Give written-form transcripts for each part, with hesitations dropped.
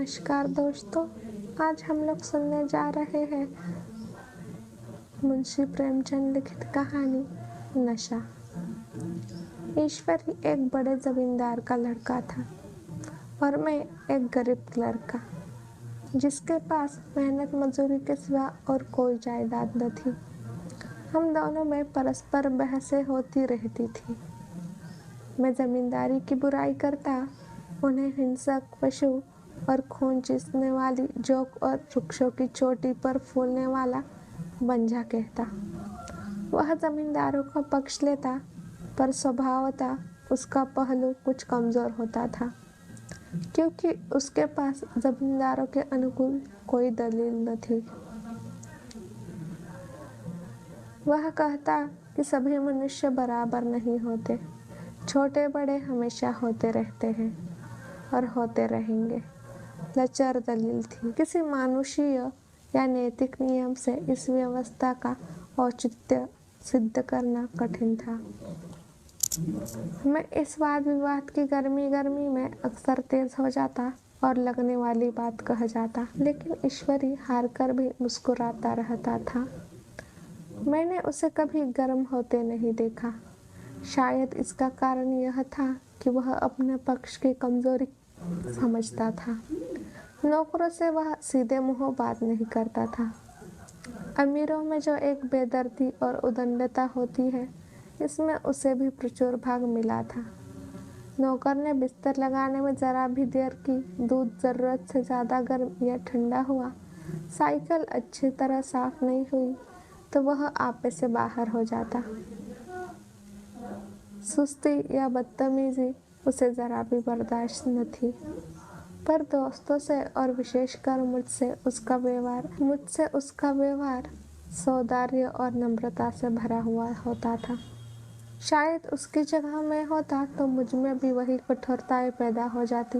नमस्कार दोस्तों, आज हम लोग सुनने जा रहे हैं मुंशी प्रेमचंद लिखित कहानी नशा। ईश्वरी एक बड़े जमींदार का लड़का था और मैं एक गरीब लड़का जिसके पास मेहनत मजदूरी के सिवा और कोई जायदाद न थी। हम दोनों में परस्पर बहसें होती रहती थी। मैं जमींदारी की बुराई करता, उन्हें हिंसक, पशु और खून चूसने वाली जोक और वृक्षों की चोटी पर फूलने वाला बंजा कहता। वह जमींदारों का पक्ष लेता, पर स्वभावतः उसका पहलू कुछ कमजोर होता था, क्योंकि उसके पास जमींदारों के अनुकूल कोई दलील न थी। वह कहता कि सभी मनुष्य बराबर नहीं होते, छोटे बड़े हमेशा होते रहते हैं और होते रहेंगे। लचर दलील थी। किसी मानुषीय या नैतिक नियम से इस व्यवस्था का औचित्य सिद्ध करना कठिन था। मैं इस वाद विवाद की गर्मी में अक्सर तेज हो जाता और लगने वाली बात कह जाता, लेकिन ईश्वरी हार कर भी मुस्कुराता रहता था। मैंने उसे कभी गर्म होते नहीं देखा। शायद इसका कारण यह था कि वह अपने पक्ष की कमजोरी समझता था। नौकरों से वह सीधे मुंह बात नहीं करता था। अमीरों में जो एक बेदर्दी और उदंडता होती है, इसमें उसे भी प्रचुर भाग मिला था। नौकर ने बिस्तर लगाने में जरा भी देर की, दूध जरूरत से ज़्यादा गर्म या ठंडा हुआ, साइकिल अच्छी तरह साफ नहीं हुई, तो वह आपे से बाहर हो जाता। सुस्ती या बदतमीजी उसे जरा भी बर्दाश्त न थी, पर दोस्तों से और विशेषकर मुझसे उसका व्यवहार सौदार्य और नम्रता से भरा हुआ होता था। शायद उसकी जगह मैं होता तो मुझ में भी वही कठोरताएं पैदा हो जाती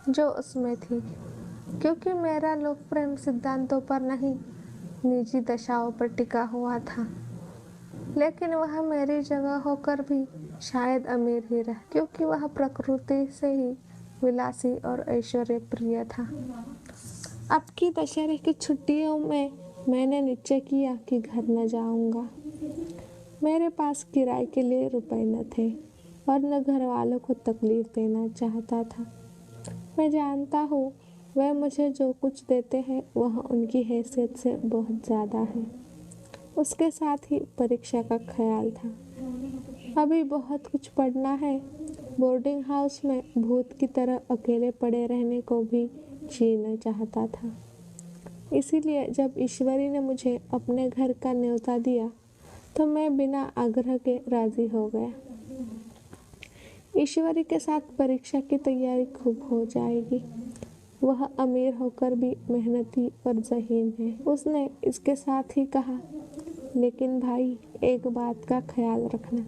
जो उसमें थी, क्योंकि मेरा लोक प्रेम सिद्धांतों पर नहीं, निजी दशाओं पर टिका हुआ था। लेकिन वह मेरी जगह होकर भी शायद अमीर ही रहा, क्योंकि वह प्रकृति से ही विलासी और ऐश्वर्य प्रिय था। अब की दशहरे की छुट्टियों में मैंने निश्चय किया कि घर न जाऊंगा। मेरे पास किराए के लिए रुपए न थे और न घर वालों को तकलीफ देना चाहता था। मैं जानता हूँ वह मुझे जो कुछ देते हैं वह उनकी हैसियत से बहुत ज़्यादा है। उसके साथ ही परीक्षा का ख्याल था। अभी बहुत कुछ पढ़ना है। बोर्डिंग हाउस में भूत की तरह अकेले पड़े रहने को भी जी न चाहता था। इसीलिए जब ईश्वरी ने मुझे अपने घर का न्योता दिया तो मैं बिना आग्रह के राजी हो गया। ईश्वरी के साथ परीक्षा की तैयारी खूब हो जाएगी। वह अमीर होकर भी मेहनती और ज़हीन है। उसने इसके साथ ही कहा, लेकिन भाई एक बात का ख्याल रखना,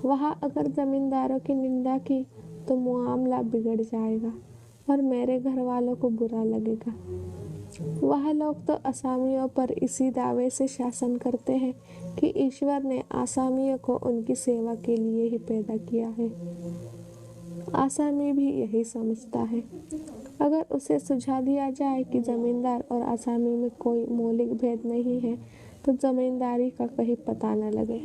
वहाँ अगर जमींदारों की निंदा की तो मामला बिगड़ जाएगा और मेरे घर वालों को बुरा लगेगा। वह लोग तो आसामियों पर इसी दावे से शासन करते हैं कि ईश्वर ने आसामियों को उनकी सेवा के लिए ही पैदा किया है। आसामी भी यही समझता है। अगर उसे सुझा दिया जाए कि जमींदार और आसामी में कोई मौलिक भेद नहीं है, तो जमींदारी का कहीं पता न लगे।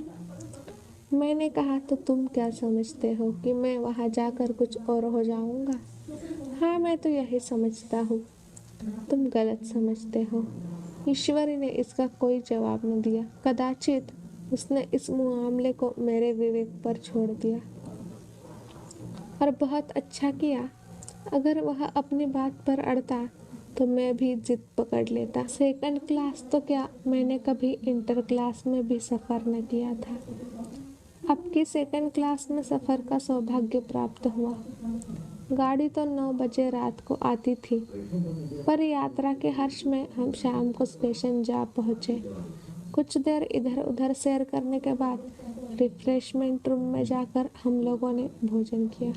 मैंने कहा, तो तुम क्या समझते हो कि मैं वहाँ जाकर कुछ और हो जाऊँगा? हाँ, मैं तो यही समझता हूँ। तुम गलत समझते हो। ईश्वरी ने इसका कोई जवाब न दिया। कदाचित उसने इस मामले को मेरे विवेक पर छोड़ दिया और बहुत अच्छा किया। अगर वह अपनी बात पर अड़ता तो मैं भी जिद पकड़ लेता। सेकंड क्लास तो क्या, मैंने कभी इंटर क्लास में भी सफ़र न किया था। अब की सेकंड क्लास में सफ़र का सौभाग्य प्राप्त हुआ। गाड़ी तो 9 बजे रात को आती थी, पर यात्रा के हर्ष में हम शाम को स्टेशन जा पहुँचे। कुछ देर इधर उधर सैर करने के बाद रिफ्रेशमेंट रूम में जाकर हम लोगों ने भोजन किया।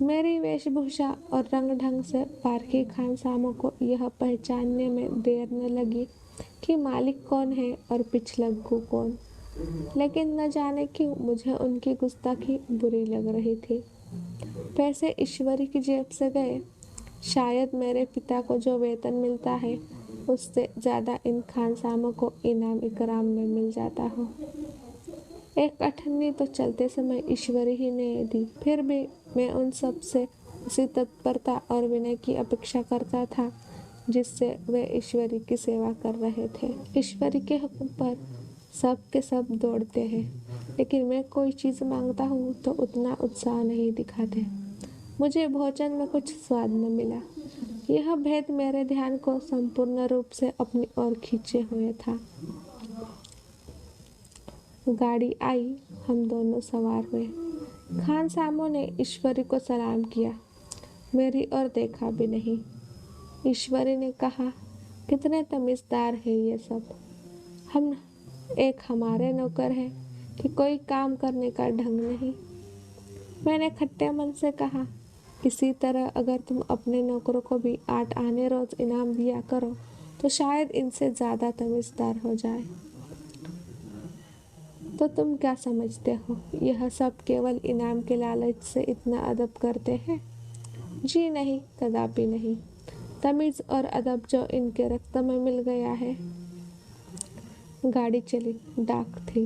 मेरी वेशभूषा और रंग ढंग से पारखी खानसामों को यह पहचानने में देर न लगी कि मालिक कौन है और पिछलग्गू कौन, लेकिन न जाने क्यों मुझे उनकी गुस्ताखी बुरी लग रही थी। पैसे ईश्वरी की जेब से गए। शायद मेरे पिता को जो वेतन मिलता है उससे ज़्यादा इन खानसामों को इनाम इकराम में मिल जाता हो। एक अठन्नी तो चलते समय ईश्वरी ही ने दी, फिर भी मैं उन सब से उसी तत्परता और विनय की अपेक्षा करता था जिससे वे ईश्वरी की सेवा कर रहे थे। ईश्वरी के हुक्म पर सब के सब दौड़ते हैं, लेकिन मैं कोई चीज़ मांगता हूँ तो उतना उत्साह नहीं दिखाते। मुझे भोजन में कुछ स्वाद न मिला। यह भेद मेरे ध्यान को संपूर्ण रूप से अपनी ओर खींचे हुए था। गाड़ी आई, हम दोनों सवार हुए। खानसामों ने ईश्वरी को सलाम किया, मेरी ओर देखा भी नहीं। ईश्वरी ने कहा, कितने तमीज़दार है ये सब। हम एक हमारे नौकर हैं कि कोई काम करने का ढंग नहीं। मैंने खट्टे मन से कहा, इसी तरह अगर तुम अपने नौकरों को भी 8 आने रोज इनाम दिया करो तो शायद इनसे ज़्यादा तमीज़दार हो जाए। तो तुम क्या समझते हो, यह सब केवल इनाम के लालच से इतना अदब करते हैं? जी नहीं, कदापि नहीं। तमीज़ और अदब जो इनके रक्त में मिल गया है। गाड़ी चली, डाक थी।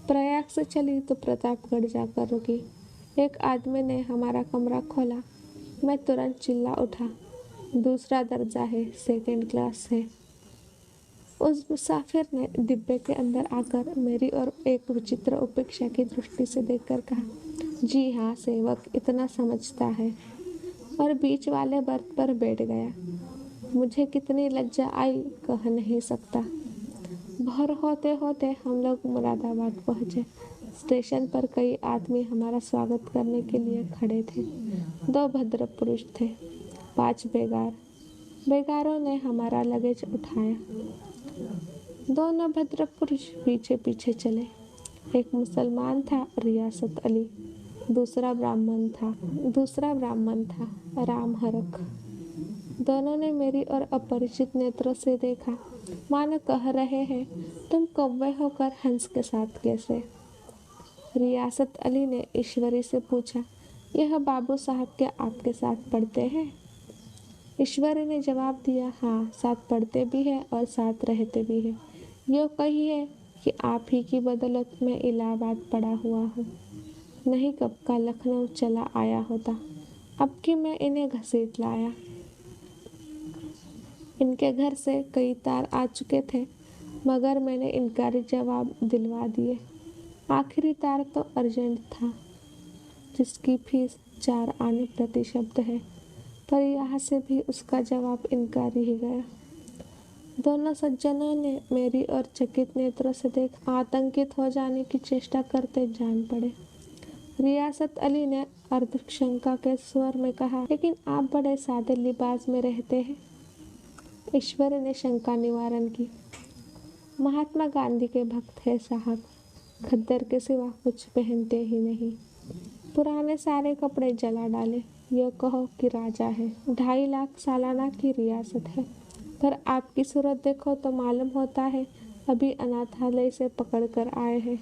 प्रयाग से चली तो प्रतापगढ़ जाकर रुकी। एक आदमी ने हमारा कमरा खोला। मैं तुरंत चिल्ला उठा, दूसरा दर्जा है, सेकंड क्लास है। उस मुसाफिर ने डिब्बे के अंदर आकर मेरी और एक विचित्र उपेक्षा की दृष्टि से देखकर कहा, जी हाँ सेवक, इतना समझता है, और बीच वाले बर्थ पर बैठ गया। मुझे कितनी लज्जा आई कह नहीं सकता। भोर होते होते हम लोग मुरादाबाद पहुँचे। स्टेशन पर कई आदमी हमारा स्वागत करने के लिए खड़े थे। 2 भद्र पुरुष थे, 5 बेगार। बेगारों ने हमारा लगेज उठाया। दोनों भद्र पुरुष पीछे पीछे चले। एक मुसलमान था, रियासत अली। दूसरा ब्राह्मण था, राम हरख। दोनों ने मेरी और अपरिचित नेत्रों से देखा, मानो कह रहे हैं, तुम कौवे होकर हंस के साथ कैसे? रियासत अली ने ईश्वरी से पूछा, यह बाबू साहब क्या आपके साथ पढ़ते हैं? ईश्वरी ने जवाब दिया, हाँ, साथ पढ़ते भी हैं और साथ रहते भी हैं। यूँ कहिए कि आप ही की बदौलत में इलाहाबाद पड़ा हुआ हूँ, नहीं कब का लखनऊ चला आया होता। अब कि मैं इन्हें घसीट लाया। इनके घर से कई तार आ चुके थे, मगर मैंने इनकारी जवाब दिलवा दिए। आखिरी तार तो अर्जेंट था, जिसकी फीस 4 आने प्रति शब्द है, पर यहाँ से भी उसका जवाब इनकारी ही गया। दोनों सज्जनों ने मेरी और चकित नेत्रों से देख आतंकित हो जाने की चेष्टा करते जान पड़े। रियासत अली ने अर्धशंका के स्वर में कहा, लेकिन आप बड़े सादे लिबास में रहते हैं। ईश्वर ने शंका निवारण की, महात्मा गांधी के भक्त है साहब, खद्दर के सिवा कुछ पहनते ही नहीं। पुराने सारे कपड़े जला डाले। यह कहो कि राजा है, 2.5 लाख सालाना की रियासत है, पर आपकी सूरत देखो तो मालूम होता है अभी अनाथालय से पकड़ कर आए हैं।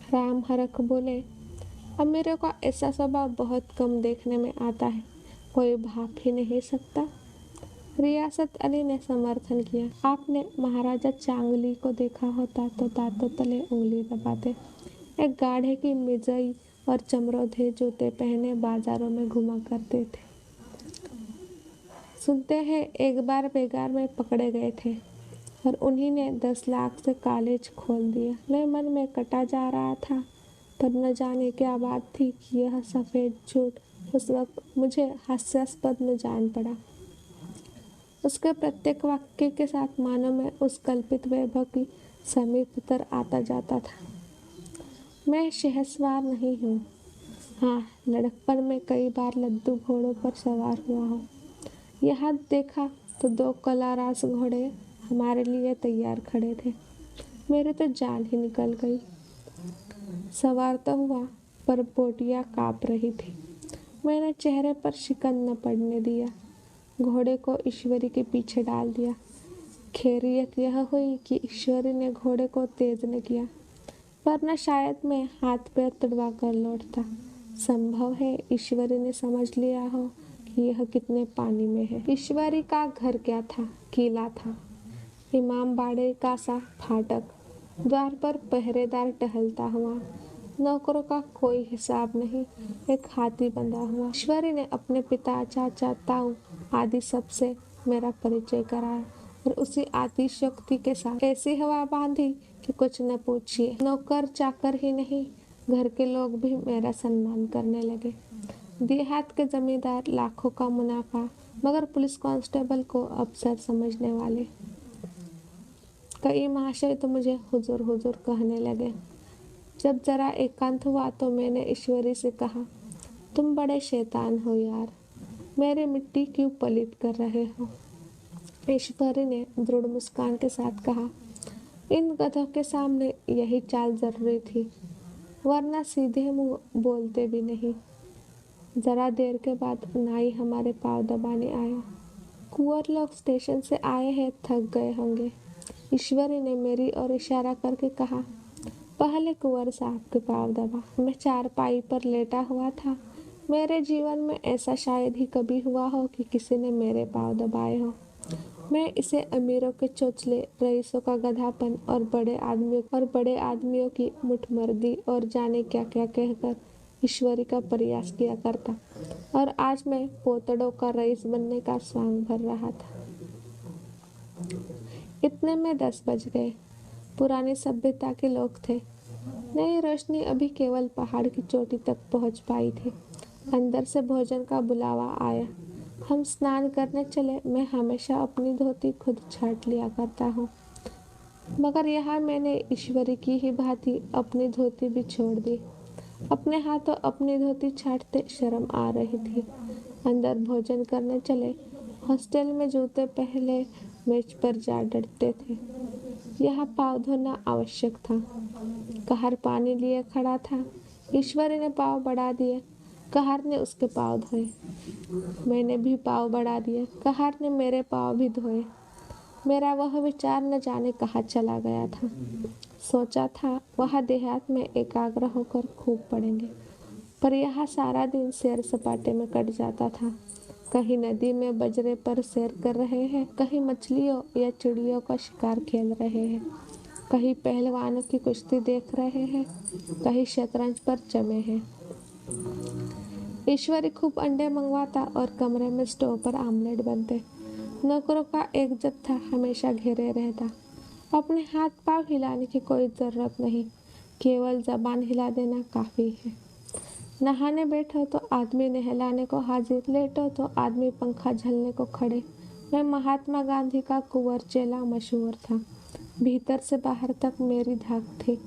राम हरख बोले, अमीरों का ऐसा स्वभाव बहुत कम देखने में आता है, कोई भाप ही नहीं सकता। रियासत अली ने समर्थन किया, आपने महाराजा चांगली को देखा होता तो दांतों तले उंगली दबाते। एक गाढ़े की मिर्जई और चमरोधे जूते पहने बाजारों में घुमा करते थे। सुनते हैं एक बार बेगार में पकड़े गए थे और उन्हीं ने 10 लाख से कॉलेज खोल दिया। मैं मन में कटा जा रहा था, पर न जाने क्या बात थी कि यह सफ़ेद झूठ उस वक्त मुझे हास्यास्पद न जान पड़ा। उसके प्रत्येक वाक्य के साथ मानो मैं उस कल्पित वैभव की समीपतर आता जाता था। मैं शहसवार नहीं हूँ। हाँ, लड़कपन में कई बार लद्दू घोड़ों पर सवार हुआ हूँ। यहाँ देखा तो 2 कलारास घोड़े हमारे लिए तैयार खड़े थे। मेरी तो जान ही निकल गई। सवार तो हुआ, पर बोटियाँ काँप रही थी। मैंने चेहरे पर शिकन न पड़ने दिया। घोड़े को ईश्वरी के पीछे डाल दिया। खैरियत यह हुई कि ईश्वरी ने घोड़े को तेज न किया, वरना शायद मैं हाथ पैर तुड़वा कर लौटता। संभव है ईश्वरी ने समझ लिया हो कि कि यह कितने पानी में है। ईश्वरी का घर क्या था, किला था, इमाम बाड़े का सा फाटक, द्वार पर पहरेदार टहलता हुआ, नौकरों का कोई हिसाब नहीं, एक हाथी बंधा हुआ। ईश्वरी ने अपने पिता, चाचा, ताऊ आदि सबसे मेरा परिचय कराया और उसी आतिशयोक्ति के साथ ऐसी हवा बांधी कि कुछ न पूछिए। नौकर चाकर ही नहीं, घर के लोग भी मेरा सम्मान करने लगे। देहात के जमींदार लाखों का मुनाफा, मगर पुलिस कांस्टेबल को अफसर समझने वाले। कई महाशय तो मुझे हुजूर हुजूर कहने लगे। जब जरा एकांत हुआ तो मैंने ईश्वरी से कहा, तुम बड़े शैतान हो यार, मेरी मिट्टी क्यों पलीत कर रहे हो। ईश्वरी ने दृढ़ मुस्कान के साथ कहा, इन गधों के सामने यही चाल जरूरी थी, वरना सीधे मुंह बोलते भी नहीं। जरा देर के बाद नाई हमारे पाँव दबाने आया। कुंवर लोग स्टेशन से आए हैं, थक गए होंगे। ईश्वरी ने मेरी ओर इशारा करके कहा, पहले कुंवर साहब के पाँव दबा। मैं चारपाई पर लेटा हुआ था। मेरे जीवन में ऐसा शायद ही कभी हुआ हो कि किसी ने मेरे पाँव दबाए हो। मैं इसे अमीरों के चोचले, रईसों का गधापन और बड़े आदमियों की मुठमर्दी और जाने क्या क्या कहकर ईश्वरी का प्रयास किया करता, और आज मैं पोतड़ों का रईस बनने का स्वांग भर रहा था। इतने में 10 बज गए। पुरानी सभ्यता के लोग थे। नई रोशनी अभी केवल पहाड़ की चोटी तक पहुंच पाई थी। अंदर से भोजन का बुलावा आया। हम स्नान करने चले। मैं हमेशा अपनी धोती खुद छाट लिया करता हूँ, मगर यहाँ मैंने ईश्वरी की ही भांति अपनी धोती भी छोड़ दी। अपने हाथों अपनी धोती छाटते शर्म आ रही थी। अंदर भोजन करने चले। हॉस्टल में जूते पहले मेज पर जा डटते थे। यहाँ पाँव धोना आवश्यक था। कहार पानी लिए खड़ा था। ईश्वरी ने पाँव बढ़ा दिए। कहार ने उसके पाँव धोए। मैंने भी पाँव बढ़ा दिए। कहार ने मेरे पाँव भी धोए। मेरा वह विचार न जाने कहाँ चला गया था। सोचा था वह देहात में एकाग्र होकर खूब पढ़ेंगे, पर यहाँ सारा दिन सैर सपाटे में कट जाता था। कहीं नदी में बजरे पर सैर कर रहे हैं, कहीं मछलियों या चिड़ियों का शिकार खेल रहे हैं, कहीं पहलवानों की कुश्ती देख रहे हैं, कहीं शतरंज पर जमे हैं। ईश्वरी खूब अंडे मंगवाता और कमरे में स्टोव पर आमलेट बनते। नौकरों का एक जत्था हमेशा घेरे रहता। अपने हाथ पांव हिलाने की कोई ज़रूरत नहीं, केवल जबान हिला देना काफ़ी है। नहाने बैठो तो आदमी नहलाने को हाजिर, लेटो तो आदमी पंखा झलने को खड़े। मैं महात्मा गांधी का कुंवर चेला मशहूर था। भीतर से बाहर तक मेरी धाक थी।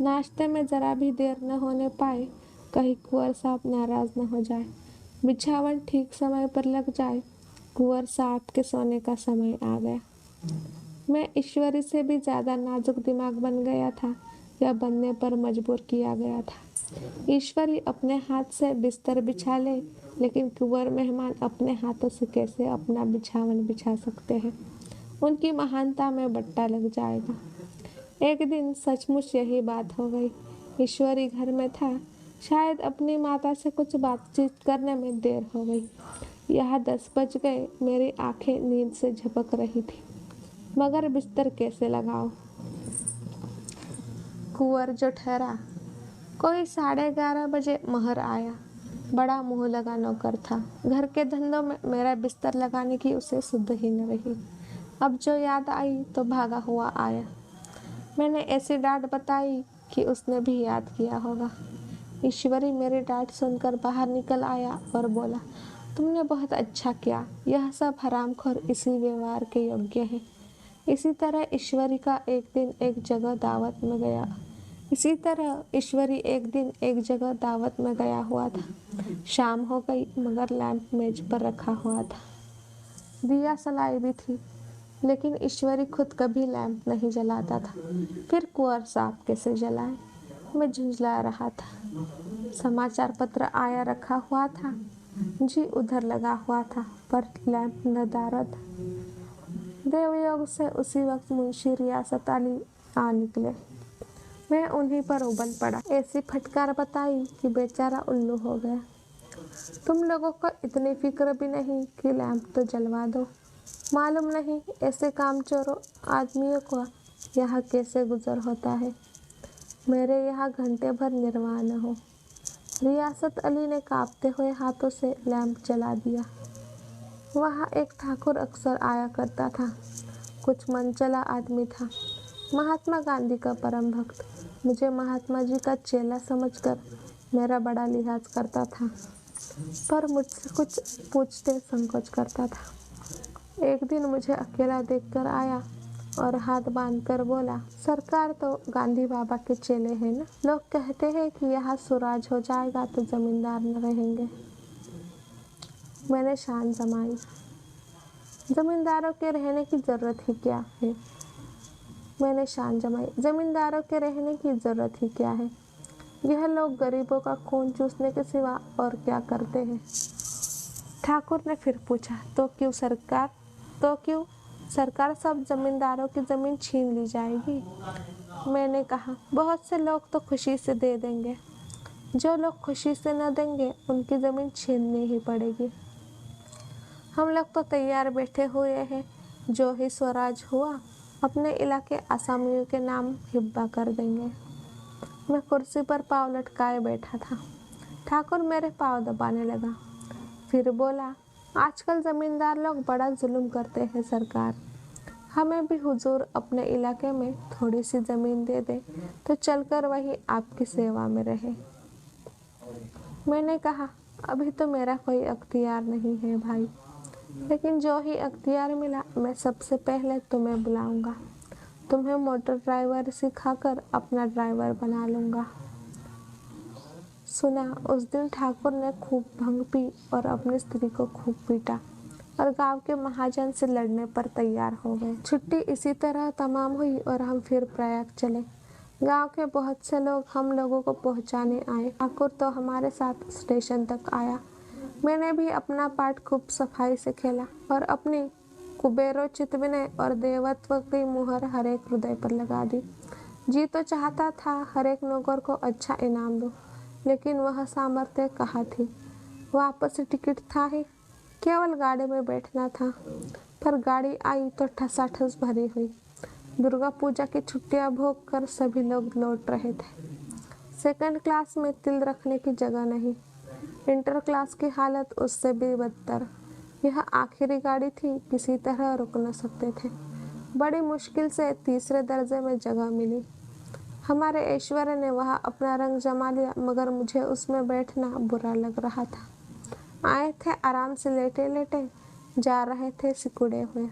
नाश्ते में ज़रा भी देर न होने पाए, कहीं कुंवर साहब नाराज़ न हो जाए, बिछावन ठीक समय पर लग जाए। कुंवर साहब के सोने का समय आ गया। मैं ईश्वरी से भी ज़्यादा नाजुक दिमाग बन गया था, या बनने पर मजबूर किया गया था। ईश्वरी अपने हाथ से बिस्तर बिछा ले, लेकिन कुंवर मेहमान अपने हाथों से कैसे अपना बिछावन बिछा सकते हैं। उनकी महानता में बट्टा लग जाएगा। एक दिन सचमुच यही बात हो गई। ईश्वरी घर में था। शायद अपनी माता से कुछ बातचीत करने में देर हो गई। यहाँ 10 बज गए। मेरी आंखें नींद से झपक रही थी, मगर बिस्तर कैसे लगाओ। कुंवर जो ठहरा। कोई 11:30 बजे महर आया। बड़ा मुंह लगा नौकर था। घर के धंधों में मेरा बिस्तर लगाने की उसे सुध ही न रही। अब जो याद आई तो भागा हुआ आया। मैंने ऐसी डांट बताई कि उसने भी याद किया होगा। ईश्वरी मेरी डांट सुनकर बाहर निकल आया और बोला, तुमने बहुत अच्छा किया। यह सब हरामखोर इसी व्यवहार के योग्य हैं। इसी तरह ईश्वरी एक जगह दावत में गया हुआ था। शाम हो गई, मगर लैंप मेज पर रखा हुआ था। दिया सलाई भी थी, लेकिन ईश्वरी खुद कभी लैंप नहीं जलाता था। फिर कुंवर साहब कैसे जलाए? मैं झुंझला रहा था। समाचार पत्र आया रखा हुआ था। जी उधर लगा हुआ था, पर लैंप नदारद। देवयोग से उसी वक्त मुंशी रियासत अली आ निकले। मैं उन्हीं पर उबल पड़ा। ऐसी फटकार बताई कि बेचारा उल्लू हो गया। तुम लोगों को इतनी फिक्र भी नहीं कि लैंप तो जलवा दो। मालूम नहीं ऐसे कामचोरों आदमियों को यहाँ कैसे गुजर होता है। मेरे यहाँ घंटे भर निर्वाह न हो। रियासत अली ने कांपते हुए हाथों से लैंप जला दिया। वहाँ एक ठाकुर अक्सर आया करता था। कुछ मनचला आदमी था, महात्मा गांधी का परम भक्त। मुझे महात्मा जी का चेला समझकर मेरा बड़ा लिहाज करता था, पर मुझसे कुछ पूछते संकोच करता था। एक दिन मुझे अकेला देखकर आया और हाथ बांधकर बोला, सरकार तो गांधी बाबा के चेले हैं ना। लोग कहते हैं कि यहाँ स्वराज हो जाएगा तो जमींदार न रहेंगे। मैंने शान जमाई, जमींदारों के रहने की जरूरत ही क्या है। मैंने शान जमाई, जमींदारों के रहने की जरूरत ही क्या है। यह लोग गरीबों का खून चूसने के सिवा और क्या करते हैं। ठाकुर ने फिर पूछा, तो क्यों सरकार सब जमींदारों की जमीन छीन ली जाएगी। मैंने कहा, बहुत से लोग तो खुशी से दे देंगे। जो लोग खुशी से न देंगे उनकी जमीन छीननी ही पड़ेगी। हम लोग तो तैयार बैठे हुए हैं, जो ही स्वराज हुआ अपने इलाके आसामियों के नाम हिब्बा कर देंगे। मैं कुर्सी पर पाँव लटकाए बैठा था। ठाकुर मेरे पाँव दबाने लगा, फिर बोला, आजकल जमींदार लोग बड़ा जुल्म करते हैं सरकार। हमें भी हुजूर अपने इलाके में थोड़ी सी ज़मीन दे दे तो चलकर वही आपकी सेवा में रहे। मैंने कहा, अभी तो मेरा कोई अख्तियार नहीं है भाई, लेकिन जो ही अख्तियार मिला मैं सबसे पहले तुम्हें बुलाऊंगा। तुम्हें मोटर ड्राइवर सिखाकर अपना ड्राइवर बना लूँगा। सुना, उस दिन ठाकुर ने खूब भंग पी और अपनी स्त्री को खूब पीटा और गांव के महाजन से लड़ने पर तैयार हो गए। छुट्टी इसी तरह तमाम हुई और हम फिर प्रयाग चले। गांव के बहुत से लोग हम लोगों को पहुंचाने आए। ठाकुर तो हमारे साथ स्टेशन तक आया। मैंने भी अपना पार्ट खूब सफाई से खेला और अपनी कुबेरोचित विनय और देवत्व की मुहर हर एक हृदय पर लगा दी। जी तो चाहता था हर एक नौकर को अच्छा इनाम दूं, लेकिन वह सामर्थ्य कहाँ थी। वापस टिकट था ही, केवल गाड़ी में बैठना था, पर गाड़ी आई तो ठसाठस भरी हुई। दुर्गा पूजा की छुट्टियां भोग कर सभी लोग लौट रहे थे। सेकंड क्लास में तिल रखने की जगह नहीं। इंटर क्लास की हालत उससे भी बदतर। यह आखिरी गाड़ी थी, किसी तरह रुक न सकते थे। बड़ी मुश्किल से तीसरे दर्जे में जगह मिली। हमारे ऐश्वर्य ने वहाँ अपना रंग जमा लिया, मगर मुझे उसमें बैठना बुरा लग रहा था। आए थे आराम से लेटे लेटे, जा रहे थे सिकुड़े हुए।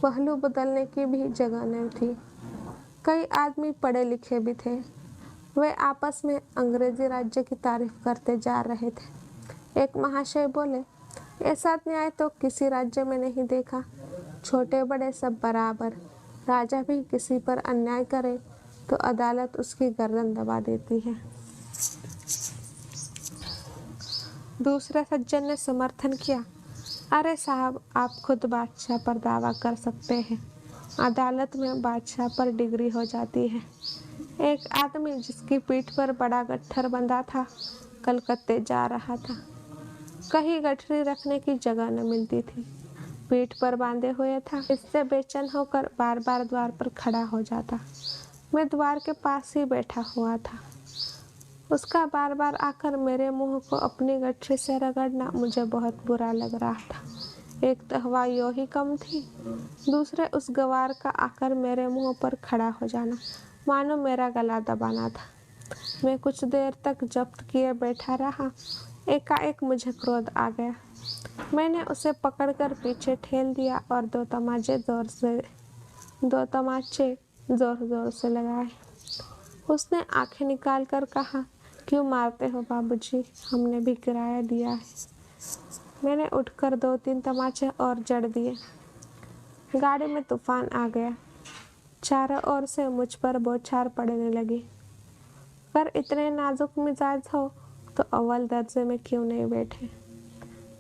पहलू बदलने की भी जगह नहीं थी। कई आदमी पढ़े लिखे भी थे। वे आपस में अंग्रेजी राज्य की तारीफ करते जा रहे थे। एक महाशय बोले, ऐसा न्याय तो किसी राज्य में नहीं देखा। छोटे बड़े सब बराबर। राजा भी किसी पर अन्याय करे तो अदालत उसकी गर्दन दबा देती है। दूसरे सज्जन ने समर्थन किया, अरे साहब, आप खुद बादशाह पर दावा कर सकते हैं। अदालत में बादशाह पर डिग्री हो जाती है। एक आदमी जिसकी पीठ पर बड़ा गट्ठर बंधा था, कलकत्ते जा रहा था। कहीं गठरी रखने की जगह न मिलती थी। पीठ पर बांधे हुए था। इससे बेचैन होकर बार बार द्वार पर खड़ा हो जाता। मैं द्वार के पास ही बैठा हुआ था। उसका बार बार आकर मेरे मुंह को अपनी गठरी से रगड़ना मुझे बहुत बुरा लग रहा था। एक तो हवा यूं ही कम थी, दूसरे उस गवार का आकर मेरे मुंह पर खड़ा हो जाना मानो मेरा गला दबाना था। मैं कुछ देर तक जब्त किए बैठा रहा। एकाएक मुझे क्रोध आ गया। मैंने उसे पकड़कर पीछे ठेल दिया और दो तमाचे जोर जोर से लगाए। उसने आंखें निकाल कर कहा, क्यों मारते हो बाबूजी, हमने भी किराया दिया है। मैंने उठकर 2-3 तमाचे और जड़ दिए। गाड़ी में तूफान आ गया। चारों ओर से मुझ पर बौछार पड़ने लगी। अगर इतने नाजुक मिजाज हो तो अव्वल दर्जे में क्यों नहीं बैठे।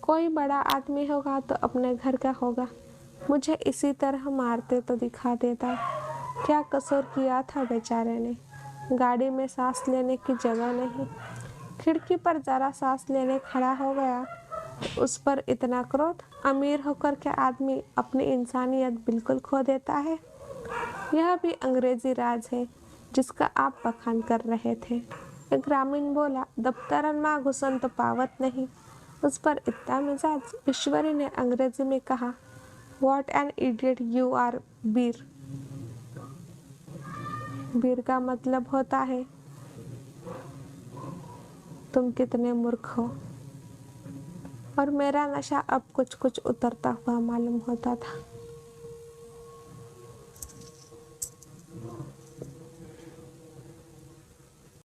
कोई बड़ा आदमी होगा तो अपने घर का होगा। मुझे इसी तरह मारते तो दिखा देता। क्या कसूर किया था बेचारे ने। गाड़ी में सांस लेने की जगह नहीं। खिड़की पर जरा सांस लेने खड़ा हो गया। उस पर इतना क्रोध। अमीर होकर के आदमी अपनी इंसानियत बिल्कुल खो देता है। यह भी अंग्रेजी राज है जिसका आप बखान कर रहे थे। एक ग्रामीण बोला, दफ्तरन माँ घुसन तो पावत नहीं। उस पर इतना मिजाज। ईश्वरी ने अंग्रेजी में कहा, What an idiot you are, बीर। बीर का मतलब होता है तुम कितने मूर्ख हो। और मेरा नशा अब कुछ कुछ उतरता हुआ मालूम होता था।